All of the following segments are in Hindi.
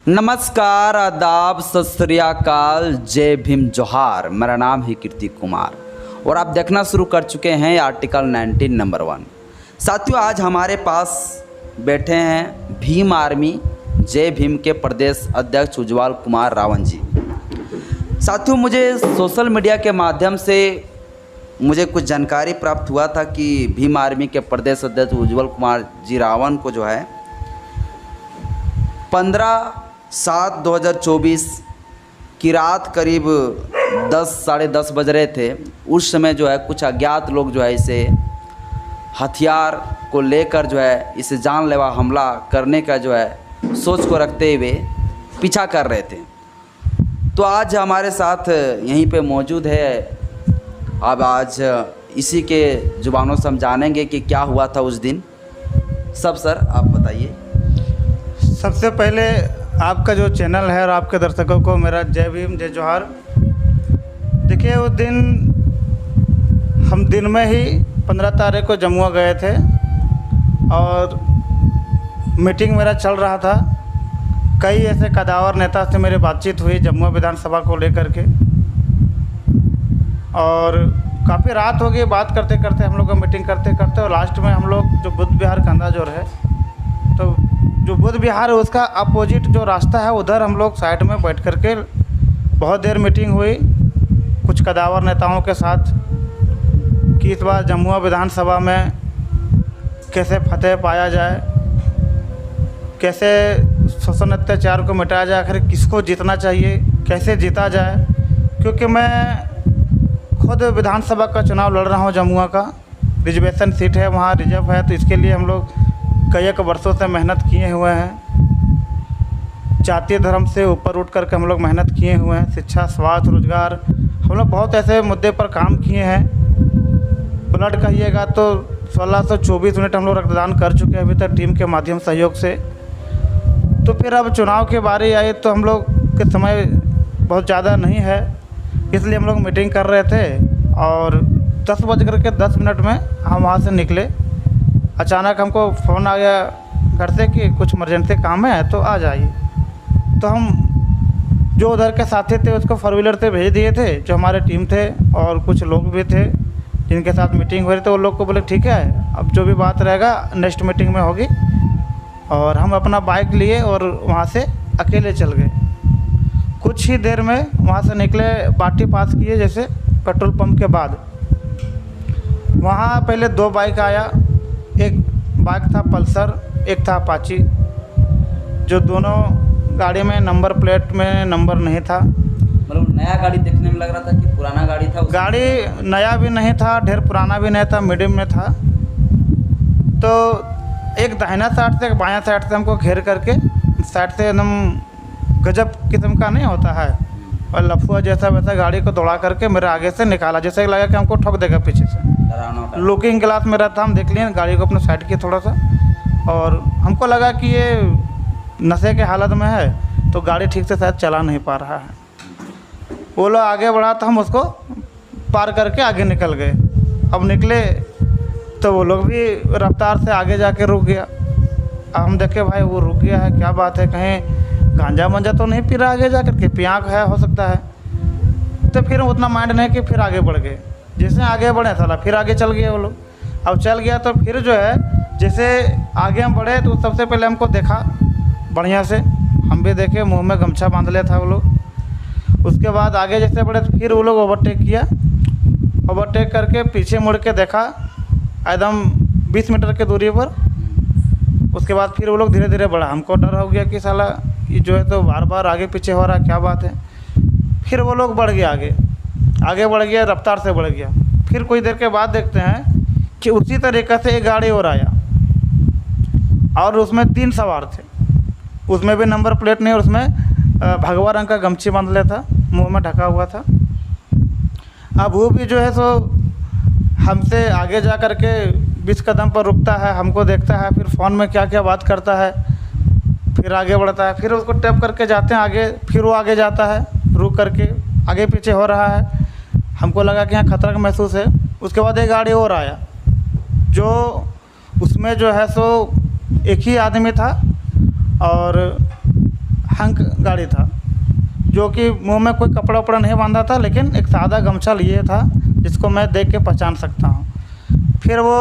नमस्कार, आदाब, सत श्री अकाल, जय भीम, जोहार। मेरा नाम है कीर्ति कुमार और आप देखना शुरू कर चुके हैं आर्टिकल 19 नंबर 1। साथियों, आज हमारे पास बैठे हैं भीम आर्मी जय भीम के प्रदेश अध्यक्ष उज्ज्वल कुमार रावण जी। साथियों, मुझे सोशल मीडिया के माध्यम से मुझे कुछ जानकारी प्राप्त हुआ था कि भीम आर्मी के प्रदेश अध्यक्ष उज्ज्वल कुमार जी रावण को जो है 15/7/2024 की रात करीब 10 साढ़े 10 बज रहे थे। उस समय जो है कुछ अज्ञात लोग जो है इसे हथियार को लेकर जो है इसे जानलेवा हमला करने का जो है सोच को रखते हुए पीछा कर रहे थे। तो आज हमारे साथ यहीं पे मौजूद है। अब आज इसी के जुबानों से हम जानेंगे कि क्या हुआ था उस दिन। सब सर आप बताइए। सबसे पहले आपका जो चैनल है और आपके दर्शकों को मेरा जय भीम जय जोहार। देखिए, उस दिन हम दिन में ही 15 तारीख को जमुआ गए थे और मीटिंग मेरा चल रहा था। कई ऐसे कदावर नेता से मेरी बातचीत हुई जमुआ विधानसभा को लेकर के और काफ़ी रात हो गई बात करते करते, हम लोग मीटिंग करते करते। और लास्ट में हम लोग जो बुद्ध विहार कंधा जो है, तो जो बुद्ध विहार है उसका अपोजिट जो रास्ता है उधर हम लोग साइड में बैठ कर के बहुत देर मीटिंग हुई कुछ कदावर नेताओं के साथ कि इस बार जमुआ विधानसभा में कैसे फतेह पाया जाए, कैसे शोषण अत्याचार को मिटाया जाए, आखिर किसको जीतना चाहिए, कैसे जीता जाए। क्योंकि मैं खुद विधानसभा का चुनाव लड़ रहा हूँ। जमुआ का रिजर्वेशन सीट है, वहाँ रिजर्व है, तो इसके लिए हम लोग कई एक वर्षों से मेहनत किए हुए हैं। जातीय धर्म से ऊपर उठ करके हम लोग मेहनत किए हुए हैं। शिक्षा, स्वास्थ्य, रोजगार, हम लोग बहुत ऐसे मुद्दे पर काम किए हैं। ब्लड कहिएगा तो 1624 यूनिट हम लोग रक्तदान कर चुके हैं अभी तक टीम के माध्यम सहयोग से। तो फिर अब चुनाव की बारी आई तो हम लोग के समय बहुत ज़्यादा नहीं है, इसलिए हम लोग मीटिंग कर रहे थे और 10:10 में हम वहाँ से निकले। अचानक हमको फ़ोन आ गया घर से कि कुछ इमरजेंसी काम है तो आ जाइए। तो हम जो उधर के साथी थे उसको 4 व्हीलर से भेज दिए थे, जो हमारे टीम थे और कुछ लोग भी थे जिनके साथ मीटिंग हो रही। तो वो लोग को बोले ठीक है, अब जो भी बात रहेगा नेक्स्ट मीटिंग में होगी। और हम अपना बाइक लिए और वहाँ से अकेले चल गए। कुछ ही देर में वहाँ से निकले, बाटी पास किए जैसे पेट्रोल पंप के बाद। वहाँ पहले 2 बाइक आया, एक बाइक था पल्सर, एक था अपाची, जो दोनों गाड़ी में नंबर प्लेट में नंबर नहीं था। मतलब नया गाड़ी देखने में लग रहा था कि पुराना गाड़ी था? गाड़ी नया भी नहीं था, ढेर पुराना भी नहीं था, मीडियम में था। तो एक दाहिना साइड से एक बायां साइड से हमको घेर करके, साइड से एकदम गजब किस्म का नहीं होता है और लफुआ जैसा वैसा गाड़ी को दौड़ा करके मेरे आगे से निकाला, जैसे लगा कि हमको ठोक देगा पीछे से। लुकिंग ग्लास मेरा था, हम देख लिए, गाड़ी को अपने साइड किया थोड़ा सा और हमको लगा कि ये नशे के हालत में है तो गाड़ी ठीक से शायद चला नहीं पा रहा है। वो लोग आगे बढ़ा तो हम उसको पार करके आगे निकल गए। अब निकले तो वो लोग भी रफ्तार से आगे जाके रुक गया। अब हम देखे भाई वो रुक गया है, क्या बात है, कहीं गांजा मंजा तो नहीं पी रहा आगे जा कर के, पियांक है हो सकता है। तो फिर उतना माइंड नहीं कि फिर आगे बढ़ गए। जैसे आगे बढ़े साला फिर आगे चल गए वो लोग। अब चल गया तो फिर जो है जैसे आगे हम बढ़े तो सबसे पहले हमको देखा बढ़िया से, हम भी देखे, मुंह में गमछा बांध लिया था वो लोग। उसके बाद आगे जैसे बढ़े तो फिर वो लोग ओवरटेक किया। ओवरटेक करके पीछे मुड़ के देखा एकदम 20 मीटर की दूरी पर। उसके बाद फिर वो लोग धीरे धीरे बढ़ा। हमको डर हो गया कि साला ये जो है तो बार बार आगे पीछे हो रहा है, क्या बात है। फिर वो लोग बढ़ गया, आगे बढ़ गया, रफ्तार से बढ़ गया। फिर कुछ देर के बाद देखते हैं कि उसी तरीक़े से एक गाड़ी और आया और उसमें 3 सवार थे। उसमें भी नंबर प्लेट नहीं और उसमें भगवा रंग का गमछी बांध लिया था, मुंह में ढका हुआ था। अब वो भी जो है सो हमसे आगे जा कर के 20 कदम पर रुकता है, हमको देखता है, फिर फ़ोन में क्या क्या बात करता है, फिर आगे बढ़ता है। फिर उसको टैप करके जाते हैं आगे, फिर वो आगे जाता है रुक करके, आगे पीछे हो रहा है। हमको लगा कि यहाँ खतरा का महसूस है। उसके बाद एक गाड़ी और आया, जो उसमें जो है सो एक ही आदमी था और हंक गाड़ी था, जो कि मुंह में कोई कपड़ा वपड़ा नहीं बांधा था, लेकिन एक सादा गमछा लिए था जिसको मैं देख के पहचान सकता हूँ। फिर वो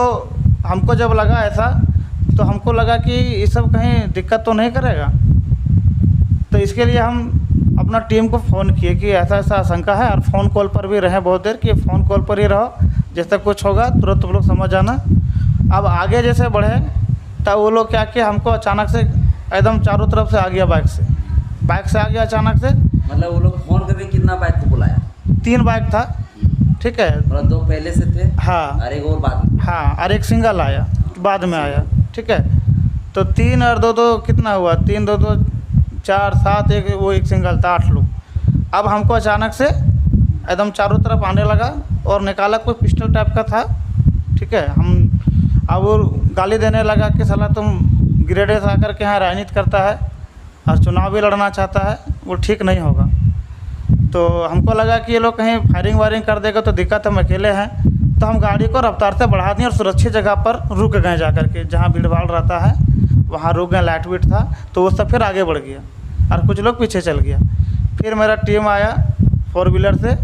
हमको जब लगा ऐसा, तो हमको लगा कि ये सब कहीं दिक्कत तो नहीं करेगा, तो इसके लिए हम अपना टीम को फ़ोन किए कि ऐसा ऐसा आशंका है, और फ़ोन कॉल पर भी रहे बहुत देर कि फ़ोन कॉल पर ही रहो, जैसे कुछ होगा तुरंत तुम लोग समझ आना। अब आगे जैसे बढ़े तब वो लोग क्या किया, हमको अचानक से एकदम चारों तरफ से आ गया, बाइक से आ गया अचानक से। मतलब वो लोग फ़ोन करके कितना बाइक को बुलाया? 3 बाइक था, ठीक है। मतलब 2 पहले से थे, हाँ, और एक और बाद में। हाँ, और एक सिंगल आया बाद में आया, ठीक है। तो 3 और 2 कितना हुआ, 3 2 4 7, एक वो एक सिंगल था, 8 लोग। अब हमको अचानक से एकदम चारों तरफ आने लगा और निकाला, कोई पिस्टल टाइप का था, ठीक है। अब वो गाली देने लगा कि साला तुम ग्रेडे से आकर के यहाँ राजनीति करता है और चुनाव भी लड़ना चाहता है, वो ठीक नहीं होगा। तो हमको लगा कि ये लोग कहीं फायरिंग वायरिंग कर देगा तो दिक्कत, हम अकेले हैं, तो हम गाड़ी को रफ्तार से बढ़ा दिए और सुरक्षित जगह पर रुक गए, जाकर के जहाँ भीड़ भाड़ रहता है वहाँ रुक गए। लाइट वीट था तो वो सब फिर आगे बढ़ गया और कुछ लोग पीछे चल गया। फिर मेरा टीम आया 4 व्हीलर से,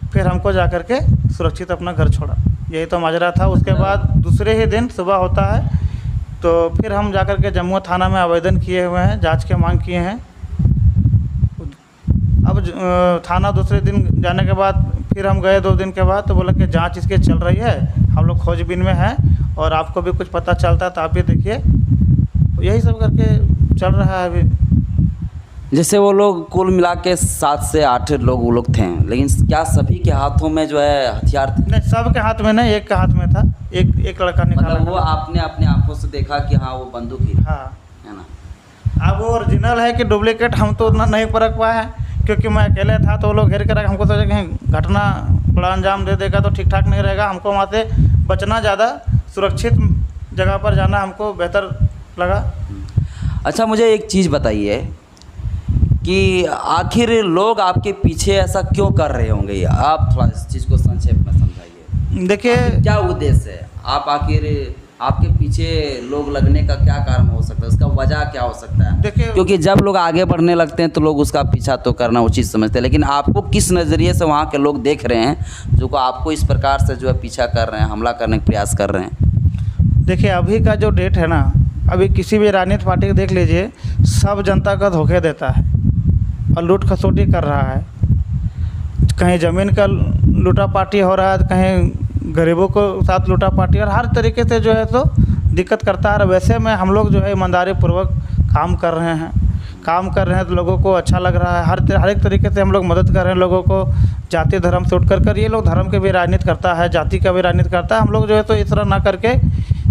फिर हमको जा कर के सुरक्षित अपना घर छोड़ा। यही तो माजरा था। उसके बाद दूसरे ही दिन सुबह होता है तो फिर हम जा कर के जमुआ थाना में आवेदन किए हुए हैं, जांच के मांग किए हैं। अब थाना दूसरे दिन जाने के बाद फिर हम गए 2 दिन के बाद, तो बोला कि जांच इसकी चल रही है, हम लोग खोजबीन में हैं और आपको भी कुछ पता चलता है तो आप भी देखिए। तो यही सब करके चल रहा है अभी। जैसे वो लोग कुल मिला के 7 से 8 लोग वो लोग थे, लेकिन क्या सभी के हाथों में जो है हथियार थे? नहीं, सब के हाथ में नहीं, एक के हाथ में था। एक लड़का निकाला। मतलब वो आपने अपने आंखों से देखा कि हाँ वो बंदूक ही था, हाँ, है ना? अब वो ओरिजिनल है कि डुप्लीकेट हम तो उतना नहीं परख पाए हैं, क्योंकि मैं अकेले था। तो वो लोग घेर कर रखे, हमको सोचा कहीं घटना बड़ा अंजाम दे देगा तो ठीक ठाक नहीं रहेगा। हमको वहाँ से बचना, ज़्यादा सुरक्षित जगह पर जाना हमको बेहतर लगा। अच्छा, मुझे एक चीज़ बताइए कि आखिर लोग आपके पीछे ऐसा क्यों कर रहे होंगे? आप थोड़ा इस चीज़ को संक्षेप में समझाइए। देखिए, क्या उद्देश्य है? आप आखिर आपके पीछे लोग लगने का क्या कारण हो सकता है? उसका वजह क्या हो सकता है? देखिए, क्योंकि जब लोग आगे बढ़ने लगते हैं तो लोग उसका पीछा तो करना उचित समझते हैं, लेकिन आपको किस नज़रिए से वहाँ के लोग देख रहे हैं जो को आपको इस प्रकार से जो है पीछा कर रहे हैं, हमला करने का प्रयास कर रहे हैं? देखिए, अभी का जो डेट है ना, अभी किसी भी राजनीतिक पार्टी को देख लीजिए, सब जनता का धोखे देता है और लूट खसोटी कर रहा है। कहीं ज़मीन का लूटा पार्टी हो रहा है, कहीं गरीबों को साथ लूटा पार्टी, और हर तरीके से जो है तो दिक्कत करता है। वैसे में हम लोग जो है ईमानदारी पूर्वक काम कर रहे हैं तो लोगों को अच्छा लग रहा है। हर एक तरीके से हम लोग मदद कर रहे हैं लोगों को, जाति धर्म से उठ कर ये लोग धर्म के भी राजनीति करता है, जाति का भी राजनीति करता है। हम लोग जो है तो इस तरह ना करके,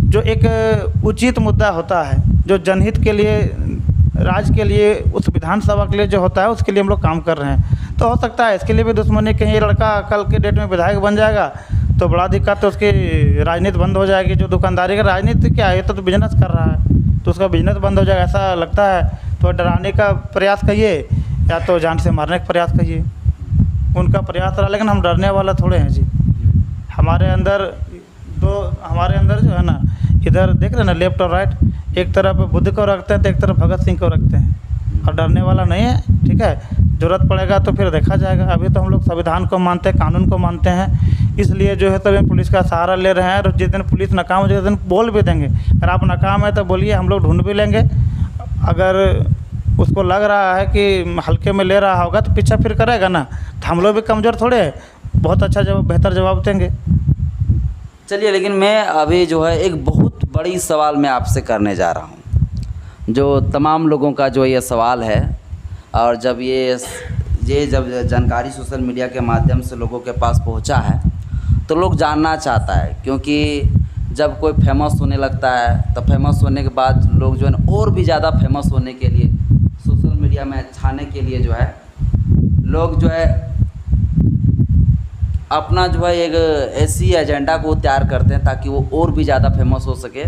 जो एक उचित मुद्दा होता है, जो जनहित के लिए, राज्य के लिए, उस विधानसभा के लिए जो होता है, उसके लिए हम लोग काम कर रहे हैं। तो हो सकता है इसके लिए भी दुश्मनी, कहीं ये लड़का कल के डेट में विधायक बन जाएगा तो बड़ा दिक्कत, तो उसकी राजनीति बंद हो जाएगी। जो दुकानदारी का राजनीति क्या है, तो बिजनेस कर रहा है तो उसका बिजनेस बंद हो जाएगा, ऐसा लगता है। तो डराने का प्रयास करिए या तो जान से मारने का प्रयास करिए, उनका प्रयास रहा। लेकिन हम डरने वाला थोड़े हैं जी। हमारे अंदर जो है ना, इधर देख रहे हैं ना, लेफ्ट और राइट, एक तरफ बुद्ध को रखते हैं तो एक तरफ भगत सिंह को रखते हैं, और डरने वाला नहीं है, ठीक है। ज़रूरत पड़ेगा तो फिर देखा जाएगा। अभी तो हम लोग संविधान को मानते हैं, कानून को मानते हैं, इसलिए जो है तो पुलिस का सहारा ले रहे हैं। और जिस दिन पुलिस नाकाम हो जाए, उस दिन बोल भी देंगे, अगर आप नाकाम है तो बोलिए, हम लोग ढूंढ भी लेंगे। अगर उसको लग रहा है कि हल्के में ले रहा होगा तो पीछा फिर करेगा ना, तो हम लोग भी कमज़ोर थोड़े हैं, बहुत अच्छा जवाब, बेहतर जवाब देंगे। चलिए, लेकिन मैं अभी जो है एक बहुत बड़ी सवाल मैं आपसे करने जा रहा हूँ, जो तमाम लोगों का जो ये सवाल है। और जब ये जब जानकारी सोशल मीडिया के माध्यम से लोगों के पास पहुँचा है तो लोग जानना चाहता है, क्योंकि जब कोई फेमस होने लगता है तो फेमस होने के बाद लोग जो है ना और भी ज़्यादा फेमस होने के लिए, सोशल मीडिया में छाने के लिए जो है लोग जो है अपना जो है एक ऐसी एजेंडा को तैयार करते हैं ताकि वो और भी ज़्यादा फेमस हो सके।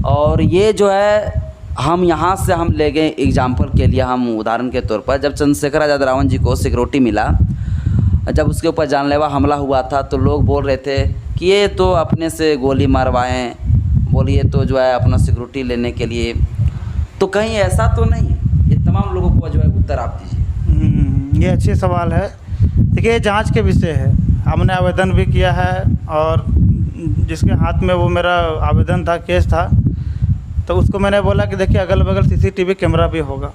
और ये जो है हम यहाँ से हम ले गए एग्जाम्पल के लिए, हम उदाहरण के तौर पर, जब चंद्रशेखर आज़ाद रावण जी को सिक्योरिटी मिला, जब उसके ऊपर जानलेवा हमला हुआ था तो लोग बोल रहे थे कि ये तो अपने से गोली मारवाएं, बोलिए तो जो है अपना सिक्योरिटी लेने के लिए। तो कहीं ऐसा तो नहीं, ये तमाम लोगों को जो है ये अच्छी सवाल है। देखिए, ये जांच के विषय है। हमने आवेदन भी किया है और जिसके हाथ में वो मेरा आवेदन था, केस था, तो उसको मैंने बोला कि देखिए अगल बगल सीसीटीवी कैमरा भी होगा,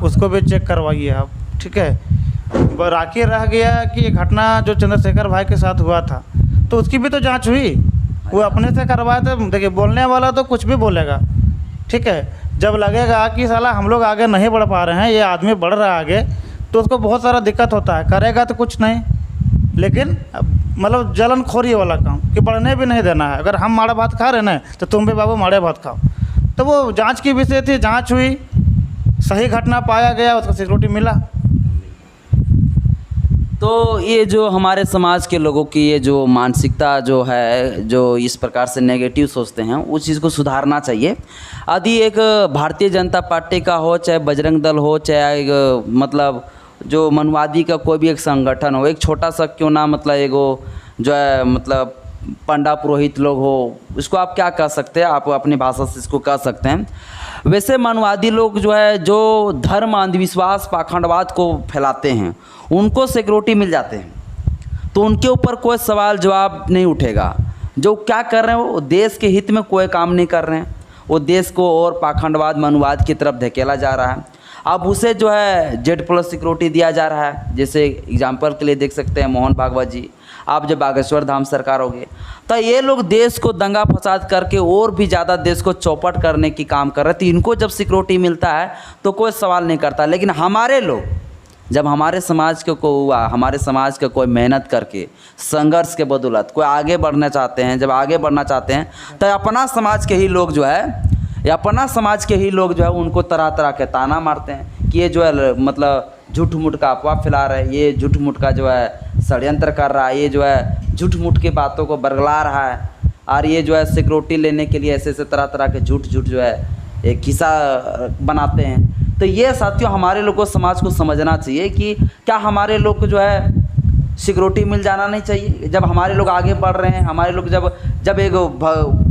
उसको भी चेक करवाइए आप, ठीक है। बाकी रह गया कि ये घटना जो चंद्रशेखर भाई के साथ हुआ था, तो उसकी भी तो जांच हुई। वो अपने से करवाए थे। देखिए, बोलने वाला तो कुछ भी बोलेगा, ठीक है। जब लगेगा कि साला हम लोग आगे नहीं बढ़ पा रहे हैं, ये आदमी बढ़ रहा है आगे, तो उसको बहुत सारा दिक्कत होता है। करेगा तो कुछ नहीं, लेकिन मतलब जलनखोरी वाला काम कि बढ़ने भी नहीं देना है। अगर हम माड़ा भात खा रहे ना, तो तुम भी बाबू माड़े भात खाओ। तो वो जांच की विषय थी, जांच हुई, सही घटना पाया गया, उसको सिक्योरिटी मिला। तो ये जो हमारे समाज के लोगों की ये जो मानसिकता जो है, जो इस प्रकार से नेगेटिव सोचते हैं, उस चीज़ को सुधारना चाहिए। यदि एक भारतीय जनता पार्टी का हो, चाहे बजरंग दल हो, चाहे एक मतलब जो मनवादी का कोई भी एक संगठन हो, एक छोटा सा क्यों ना मतलब एगो जो है मतलब पंडा पुरोहित लोग हो, इसको आप क्या कह सकते हैं, आप अपनी भाषा से इसको कह सकते हैं। वैसे मनवादी लोग जो है, जो धर्म, अंधविश्वास, पाखंडवाद को फैलाते हैं, उनको सिक्योरिटी मिल जाते हैं, तो उनके ऊपर कोई सवाल जवाब नहीं उठेगा। जो क्या कर रहे हैं, वो देश के हित में कोई काम नहीं कर रहे हैं, वो देश को और पाखंडवाद, मनुवाद की तरफ धकेला जा रहा है। अब उसे जो है Z+ सिक्योरिटी दिया जा रहा है। जैसे एग्जाम्पल के लिए देख सकते हैं मोहन भागवत जी, आप जब बागेश्वर धाम सरकार होगे, तो ये लोग देश को दंगा फसाद करके और भी ज़्यादा देश को चौपट करने की काम कर रहे थे। इनको जब सिक्योरिटी मिलता है तो कोई सवाल नहीं करता। लेकिन हमारे लोग, जब हमारे समाज को हुआ, हमारे समाज का कोई मेहनत करके संघर्ष के बदौलत कोई आगे बढ़ना चाहते हैं, जब आगे बढ़ना चाहते हैं, तो अपना समाज के ही लोग जो है, या अपना समाज के ही लोग जो है, उनको तरह तरह के ताना मारते हैं कि ये जो है मतलब झूठ मूठ का अफवाह फैला रहा है, ये झूठ मूठ का जो है षड्यंत्र कर रहा है, ये जो है झूठ मूठ की बातों को बरगला रहा है, और ये जो है सिक्योरिटी लेने के लिए ऐसे ऐसे तरह तरह के झूठ जो है एक किस्सा बनाते हैं। तो ये साथियों, हमारे लोग को, समाज को समझना चाहिए कि क्या हमारे लोग को जो है सिक्योरिटी मिल जाना नहीं चाहिए। जब हमारे लोग आगे बढ़ रहे हैं, हमारे लोग जब एक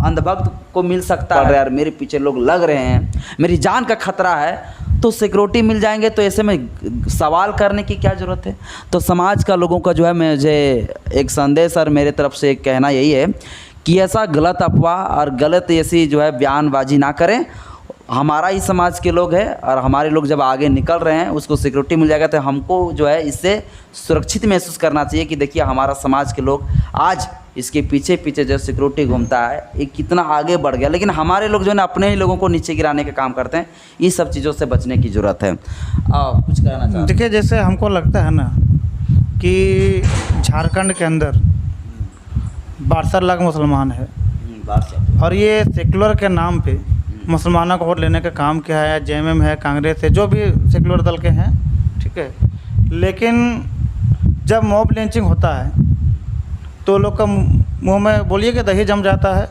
अंधभक्त को मिल सकता है, यार मेरे पीछे लोग लग रहे हैं, मेरी जान का खतरा है, तो सिक्योरिटी मिल जाएंगे, तो ऐसे में सवाल करने की क्या ज़रूरत है। तो समाज का लोगों का जो है, मुझे एक संदेश और मेरे तरफ से एक कहना यही है कि ऐसा गलत अफवाह और गलत ऐसी जो है बयानबाजी ना करें। हमारा ही समाज के लोग हैं, और हमारे लोग जब आगे निकल रहे हैं, उसको सिक्योरिटी मिल जाएगा, तो हमको जो है इससे सुरक्षित महसूस करना चाहिए कि देखिए हमारा समाज के लोग आज इसके पीछे पीछे जो सिक्योरिटी घूमता है, ये कितना आगे बढ़ गया। लेकिन हमारे लोग जो है ना, अपने ही लोगों को नीचे गिराने का काम करते हैं। ये सब चीज़ों से बचने की ज़रूरत है। कुछ कहना चाहते हैं? देखिए, जैसे हमको लगता है ना कि झारखंड के अंदर 62 लाख मुसलमान है, और ये सेकुलर के नाम पे मुसलमानों को वोट लेने का काम किया है। JMM है, कांग्रेस है, जो भी सेकुलर दल के हैं, ठीक है। लेकिन जब मॉब लिंचिंग होता है तो लोग का मुंह में बोलिए कि दही जम जाता है।